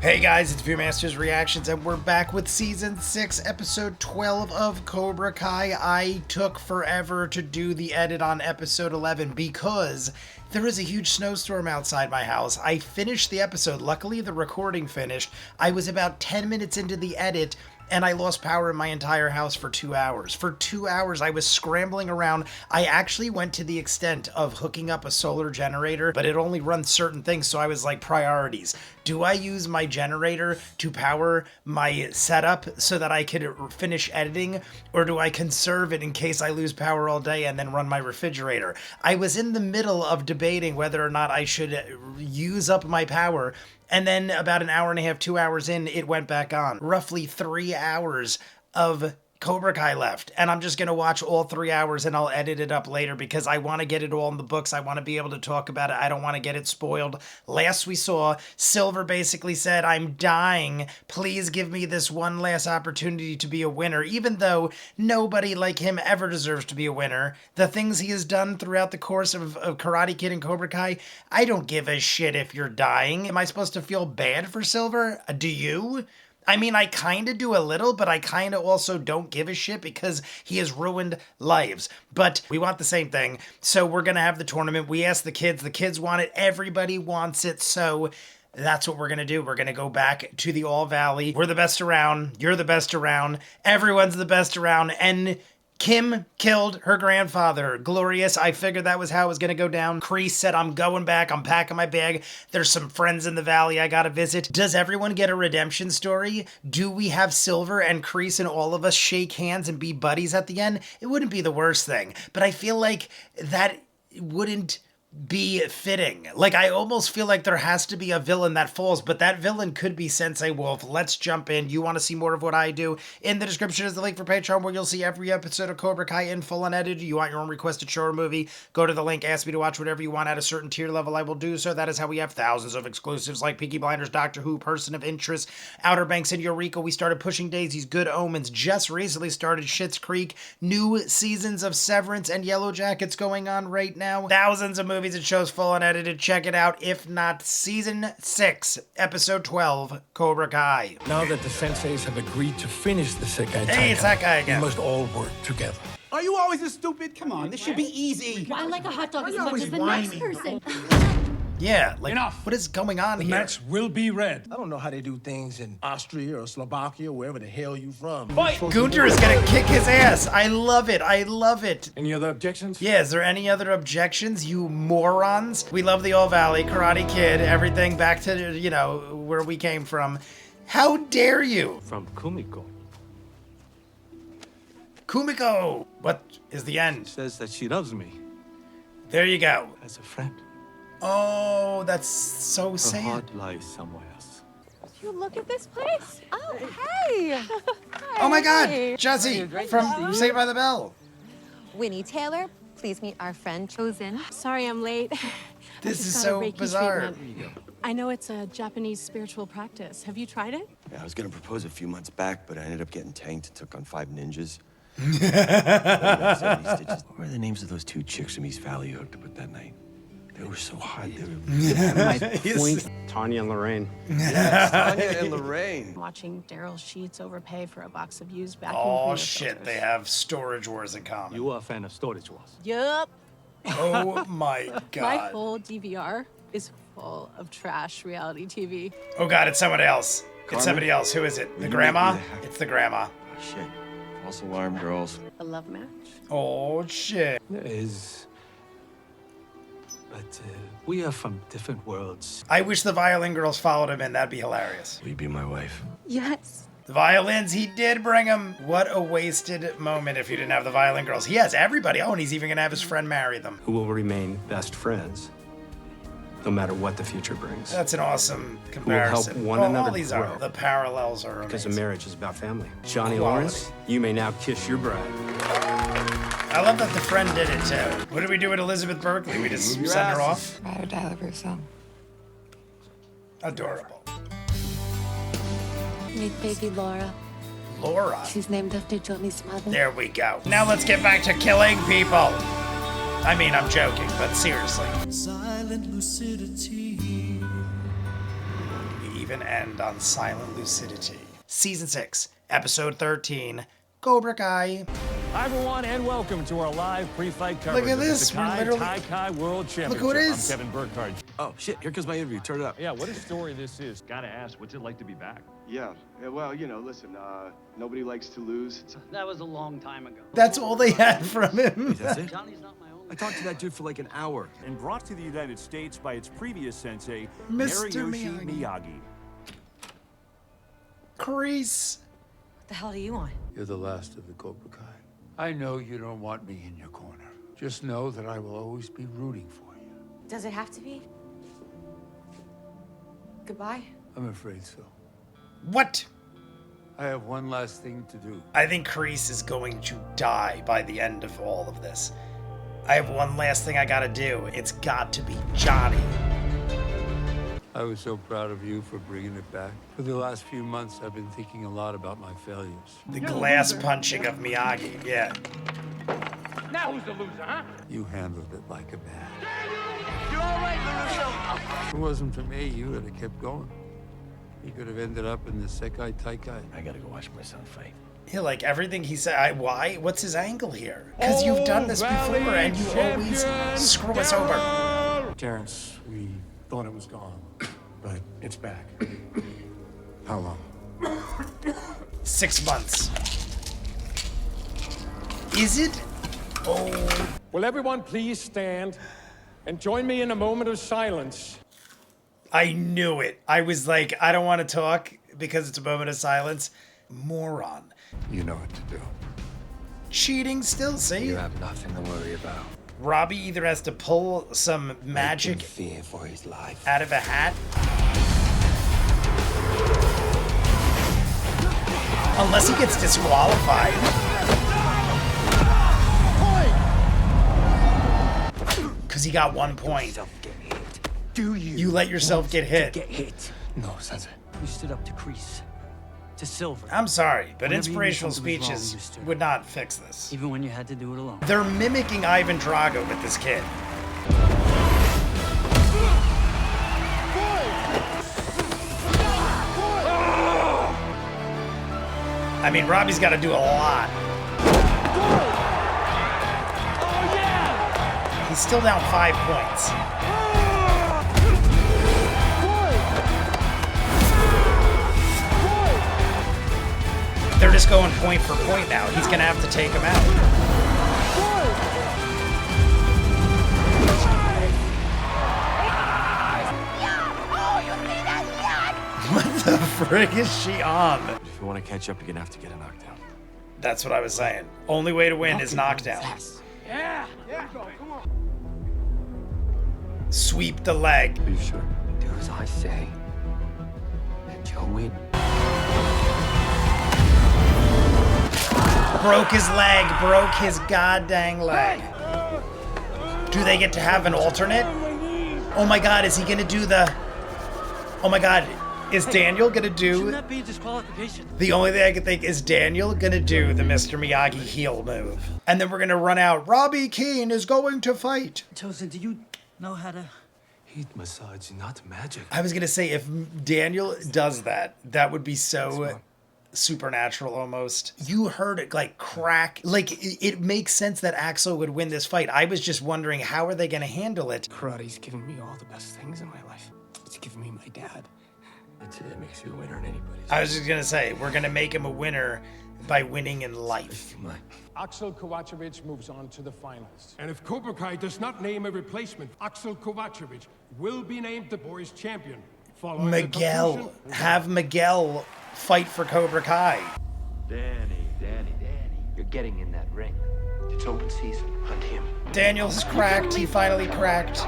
Hey guys, it's ViewMasters Reactions, and we're back with Season 6, Episode 12 of Cobra Kai. I took forever to do the edit on Episode 11 because there is a huge snowstorm outside my house. I finished the episode. Luckily, the recording finished. I was about 10 minutes into the edit, and I lost power in my entire house for 2 hours. For 2 hours, I was scrambling around. I actually went to the extent of hooking up a solar generator, but it only runs certain things, so I was like, priorities. Do I use my generator to power my setup so that I could finish editing, or do I conserve it in case I lose power all day and then run my refrigerator? I was in the middle of debating whether or not I should use up my power, and then about an hour and a half, 2 hours in, it went back on. Roughly 3 hours of Cobra Kai left, and I'm just going to watch all 3 hours and I'll edit it up later because I want to get it all in the books. I want to be able to talk about it. I don't want to get it spoiled. Last we saw, Silver basically said, I'm dying. Please give me this one last opportunity to be a winner, even though nobody like him ever deserves to be a winner. The things he has done throughout the course of Karate Kid and Cobra Kai, I don't give a shit if you're dying. Am I supposed to feel bad for Silver? Do you? I mean, I kind of do a little, but I kind of also don't give a shit because he has ruined lives. But we want the same thing, so we're going to have the tournament. We asked the kids want it, everybody wants it, so that's what we're going to do. We're going to go back to the All Valley. We're the best around, you're the best around, everyone's the best around, and Kim killed her grandfather. Glorious. I figured that was how it was going to go down. Kreese said, I'm going back. I'm packing my bag. There's some friends in the valley I got to visit. Does everyone get a redemption story? Do we have Silver and Kreese and all of us shake hands and be buddies at the end? It wouldn't be the worst thing. But I feel like that wouldn't be fitting. Like, I almost feel like there has to be a villain that falls, but that villain could be Sensei Wolf. Let's jump in. You want to see more of what I do? In the description is the link for Patreon, where you'll see every episode of Cobra Kai in full unedited. You want your own requested show or movie? Go to the link, ask me to watch whatever you want at a certain tier level. I will do so. That is how we have thousands of exclusives like Peaky Blinders, Doctor Who, Person of Interest, Outer Banks, and Eureka. We started pushing Daisies, Good Omens, just recently started Schitt's Creek, new seasons of Severance and Yellow Jackets going on right now. Thousands of movies and shows full unedited. Check it out. If not, Season 6, Episode 12, Cobra Kai. Now that the senseis have agreed to finish the Sekai Taika, Hey, it's that guy again. we must all work together. Are you always this stupid? Come on, this should be easy. I like a hot dog as much always as the next whining? person. Yeah, like, Enough. what is going on The here? match will be red. I don't know how they do things in Austria or Slovakia, wherever the hell you from. Gunter is gonna kick his ass. I love it. I love it. Any other objections? Yeah, is there any other objections, you morons? We love the All Valley, Karate Kid, everything back to, you know, where we came from. How dare you? From Kumiko. Kumiko! What is the end? Says that she loves me There you go. as a friend. Oh, that's so Her sad. heart lies somewhere else. You look at this place. Oh, hey. Oh my god, Jesse from Saved by the Bell. Winnie Taylor, please meet our friend Chosen. Sorry I'm late. This is Got a so Reiki bizarre. treatment. I know it's a Japanese spiritual practice. Have you tried it? Yeah, I was gonna propose a few months back, but I ended up getting tanked and took on 5 ninjas. 70 stitches. What were the names of those 2 chicks from East Valley you hooked up with that night? They were so hot. They were... Point, Tanya and Lorraine. Yes, Tanya and Lorraine. Watching Daryl Sheets overpay for a box of used vacuum Oh cleaner shit, filters. they have Storage Wars in common. You are a fan of Storage Wars. Yup. Oh my My god. whole DVR is full of trash reality TV. Oh god, it's somebody else. It's Carmen? somebody else. Who is it? The you grandma? make me the heck- It's the grandma. Oh, shit. False alarm, girls. A love match. Oh shit. There is. But we are from different worlds. I wish the violin girls followed him in. That'd be hilarious. Will you be my wife? Yes. The violins, he did bring them. What a wasted moment if you didn't have the violin girls. He has everybody. Oh, and he's even gonna have his friend marry them. Who will remain best friends, no matter what the future brings. That's an awesome Who will help comparison. one Well, another all these grow. are. The parallels are Because a amazing. marriage is about family. Johnny Quality. Lawrence, you may now kiss your bride. I love that the friend did it too. What did we do with Elizabeth Berkley? We just send her off? Ryder Tyler Russo. Adorable. Meet baby Laura. Laura. She's named after Johnny's mother. There we go. Now let's get back to killing people. I mean, I'm joking, but seriously. Silent lucidity. even end on silent lucidity. Season 6, Episode 13, Cobra Kai. Hi, everyone, and welcome to our live pre-fight coverage. Look at this, of the we're Kai literally... Tai Kai World Championship. Look who it is. I'm Kevin Burkhardt. Oh, shit, here comes my interview. Turn it up. Yeah, what a story this is. Gotta ask, what's it like to be back? Yeah, well, you know, listen, nobody likes to lose. That was a long time ago. That's all they had from him. That's it? Johnny's not my only. I talked to that dude for like an hour. And brought to the United States by its previous sensei, Mr. Miyagi. Miyagi. Crease. What the hell do you want? You're the last of the Cobra Kai. I know you don't want me in your corner. Just know that I will always be rooting for you. Does it have to be? Goodbye? I'm afraid so. What? I have one last thing to do. I think Crease is going to die by the end of all of this. I have one last thing I gotta do. It's got to be Johnny. I was so proud of you for bringing it back. For the last few months, I've been thinking a lot about my failures. The glass punching of Miyagi, yeah. Now who's the loser, huh? You handled it like a man. You're all right, LaRusso. If it wasn't for me, you would have kept going. You could have ended up in the Sekai Taikai. I gotta go watch my son fight. Yeah, like everything he said. Why? What's his angle here? Because you've done this before and you always screw us over. Terrence, we thought it was gone, but it's back. How long? 6 months. Is it? Oh. Will everyone please stand and join me in a moment of silence? I knew it. I was like, I don't want to talk because it's a moment of silence. Moron. You know what to do. Cheating still, see? You have nothing to worry about. Robbie either has to pull some magic Fear for his life. out of a hat. Unless he gets disqualified. Because he got 1 point. Do you? You let yourself get hit. Get hit. No, Sensei. You stood up to Crease, to Silver, I'm sorry, but Whenever you knew inspirational something was wrong, speeches you stood would not fix this. even when you had to do it alone. They're mimicking Ivan Drago with this kid. I mean, Robbie's got to do a lot. He's still down 5 points. They're just going point for point now. He's going to have to take him out. What the frick is she on? If you want to catch up, you're gonna have to get a knockdown. That's what I was saying. Only way to win is knockdown. Sweep the leg. Are you sure? Do as I say, and you'll win. Broke his leg. Broke his goddamn leg. Do they get to have an alternate? Oh my god, is he gonna do the... Oh my god, is Daniel gonna do... Shouldn't that be a disqualification? The only thing I can think is Daniel gonna do the Mr. Miyagi heel move. And then we're gonna run out. Robbie Keane is going to fight. Chosen, do you know how to... Heat massage, not magic. I was gonna say, if Daniel does that, that would be so supernatural almost. You heard it like crack. Like, it makes sense that Axel would win this fight. I was just wondering, how are they gonna handle it? Karate's given me all the best things in my life. It's given me my dad. It makes you a winner in anybody's. I was just gonna say, we're gonna make him a winner by winning in life. Come on. Axel Kovacevic moves on to the finals. And if Cobra Kai does not name a replacement, Axel Kovacevic will be named the boys' champion. Following Miguel. Have Miguel fight for Cobra Kai. Danny, you're getting in that ring. It's open season. Hunt him. Daniel's cracked. He finally cracked.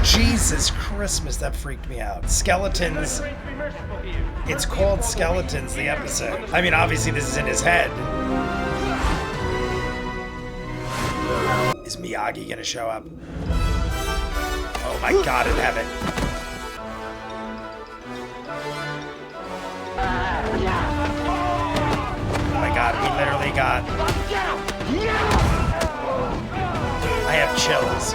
Jesus Christmas, that freaked me out. Skeletons. It's called Skeletons, the episode. I mean, obviously this is in his head. Is Miyagi gonna show up? Oh my god, in heaven. Oh my god, we literally got... I have chills.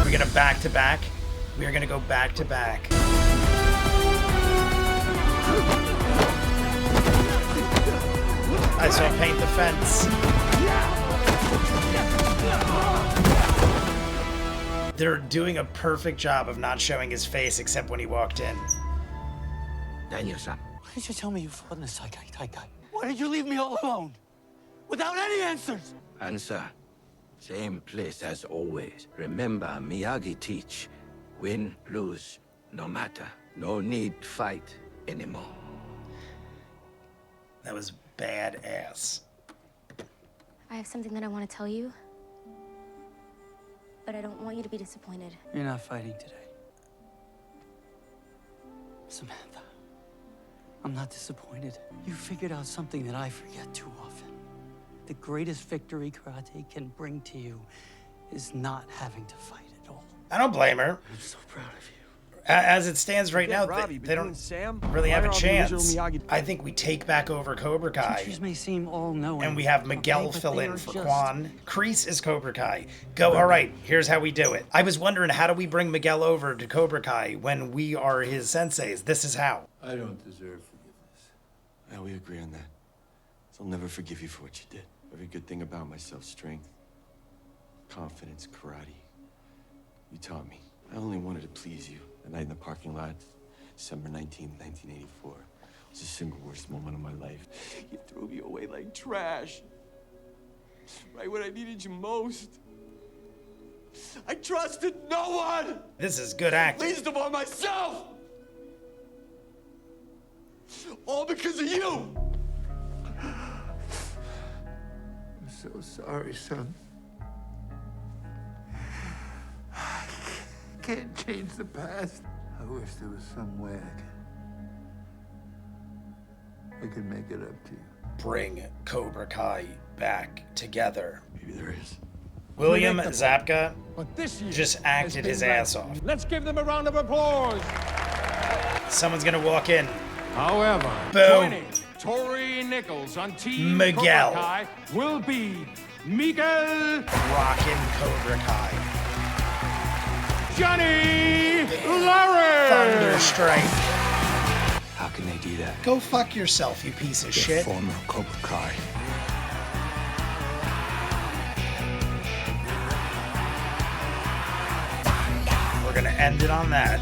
we gonna back to back? We are gonna go back to back. I saw paint the fence. They're doing a perfect job of not showing his face except when he walked in. Daniel-san. Why did you tell me you fought in the Saikai? Why did you leave me all alone? Without any answers? Answer. Same place as always. Remember, Miyagi teach. Win, lose, no matter. No need to fight anymore. That was badass. I have something that I want to tell you, but I don't want you to be disappointed. You're not fighting today. Samantha, I'm not disappointed. You figured out something that I forget too often. The greatest victory karate can bring to you is not having to fight at all. I don't blame her. I'm so proud of you. As it stands right now, they don't really have a chance. I think we take back over Cobra Kai. Teachers may seem all-knowing, and we have Miguel okay, fill in for Quan. Kreese is Cobra Kai. Go, all right, here's how we do it. I was wondering, how do we bring Miguel over to Cobra Kai when we are his senseis? This is how. I don't deserve forgiveness. Yeah, we agree on that. So I'll never forgive you for what you did. Every good thing about myself, strength, confidence, karate. You taught me. I only wanted to please you. The night in the parking lot, December 19th, 1984. It was the single worst moment of my life. You threw me away like trash. Right when I needed you most. I trusted no one! This is good acting. Least of all myself! All because of you! I'm so sorry, son. Can't change the past. I wish there was some way I could make it up to you. Bring Cobra Kai back together. Maybe there is. William Zabka But this year just acted his ass off. Let's give them a round of applause. Someone's gonna walk in. However, Boom. joining Tori Nichols on Team Miguel. Cobra Kai will be Miguel Rockin' Cobra Kai. Johnny Larry. Thunderstrike. How can they do that? Go fuck yourself, you piece of shit. Former Cobra Kai. We're gonna end it on that.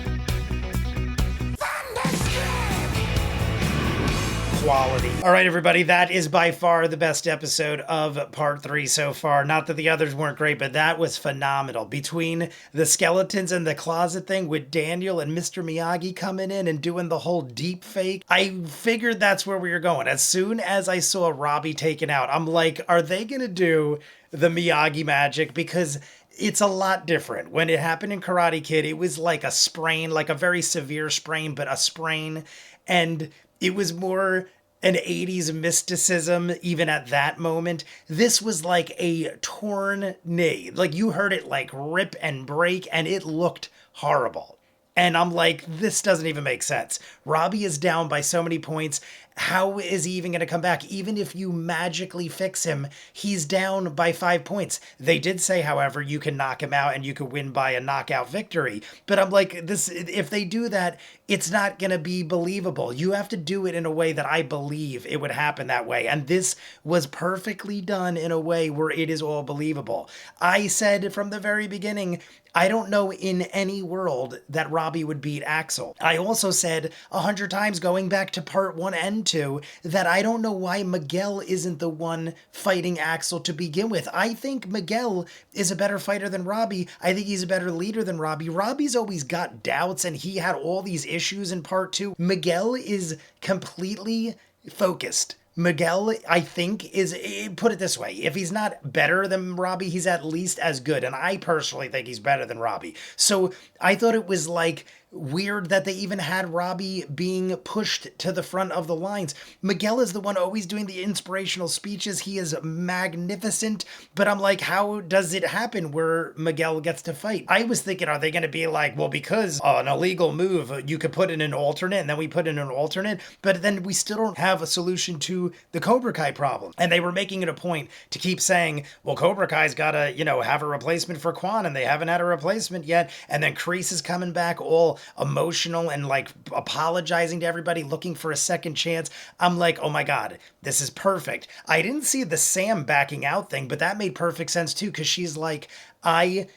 Quality. All right, everybody, that is by far the best episode of part 3 so far. Not that the others weren't great, but that was phenomenal. Between the skeletons and the closet thing with Daniel and Mr. Miyagi coming in and doing the whole deep fake, I figured that's where we were going. As soon as I saw Robbie taken out, I'm like, are they gonna do the Miyagi magic? Because it's a lot different. When it happened in Karate Kid, it was like a sprain, like a very severe sprain, but a sprain. And it was more an 80s mysticism, even at that moment. This was like a torn knee. Like, you heard it like rip and break, and it looked horrible. And I'm like, this doesn't even make sense. Robbie is down by so many points. How is he even going to come back? Even if you magically fix him, he's down by 5 points. They did say, however, you can knock him out and you could win by a knockout victory. But I'm like, this, if they do that, it's not going to be believable. You have to do it in a way that I believe it would happen that way. And this was perfectly done in a way where it is all believable. I said from the very beginning, I don't know in any world that Robbie would beat Axel. I also said 100 times going back to part 1 and 2 that I don't know why Miguel isn't the one fighting Axel to begin with. I think Miguel is a better fighter than Robbie. I think he's a better leader than Robbie. Robbie's always got doubts and he had all these issues in part 2. Miguel is completely focused. Miguel, I think, is, put it this way, if he's not better than Robbie, he's at least as good. And I personally think he's better than Robbie. So I thought it was like weird that they even had Robbie being pushed to the front of the lines. Miguel is the one always doing the inspirational speeches. He is magnificent, but I'm like, how does it happen where Miguel gets to fight? I was thinking, are they going to be like, well, because an illegal move, you could put in an alternate, and then we put in an alternate, but then we still don't have a solution to the Cobra Kai problem. And they were making it a point to keep saying, well, Cobra Kai's got to, have a replacement for Quan, and they haven't had a replacement yet. And then Kreese is coming back all emotional and like apologizing to everybody, looking for a second chance. I'm like, oh my God, this is perfect. I didn't see the Sam backing out thing, but that made perfect sense too, because she's like, I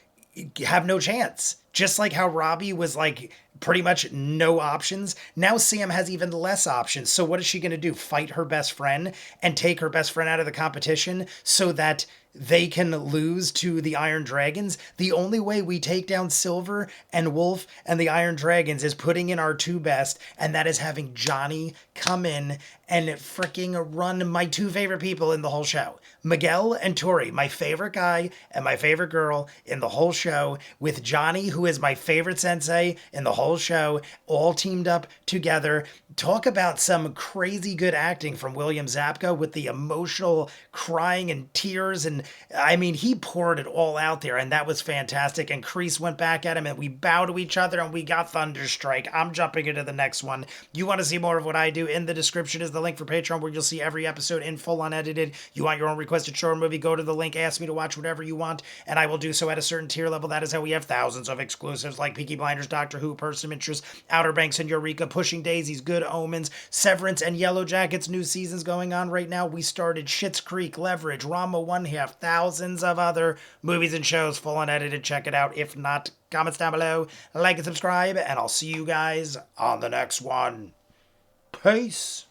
have no chance. Just like how Robbie was like pretty much no options. Now Sam has even less options. So what is she going to do? Fight her best friend and take her best friend out of the competition so that they can lose to the Iron Dragons? The only way we take down Silver and Wolf and the Iron Dragons is putting in our two best, and that is having Johnny come in and freaking run my two favorite people in the whole show. Miguel and Tori, my favorite guy and my favorite girl in the whole show, with Johnny, who is my favorite sensei in the whole show, all teamed up together. Talk about some crazy good acting from William Zabka with the emotional crying and tears. And I mean, he poured it all out there, and that was fantastic. And Kreese went back at him, and we bow to each other, and we got Thunderstrike. I'm jumping into the next one. You want to see more of what I do? In the description is the link for Patreon, where you'll see every episode in full unedited. You want your own requested short movie, go to the link, ask me to watch whatever you want, and I will do so at a certain tier level. That is how we have thousands of exclusives like Peaky Blinders, Doctor Who, Person of Interest, Outer Banks and Eureka, Pushing Daisies, Good Omens, Severance, and Yellow Jackets. New seasons going on right now. We started Schitt's Creek, Leverage, Rama One Half, thousands of other movies and shows, full unedited. Check it out. If not, comments down below, like and subscribe, and I'll see you guys on the next one. Peace.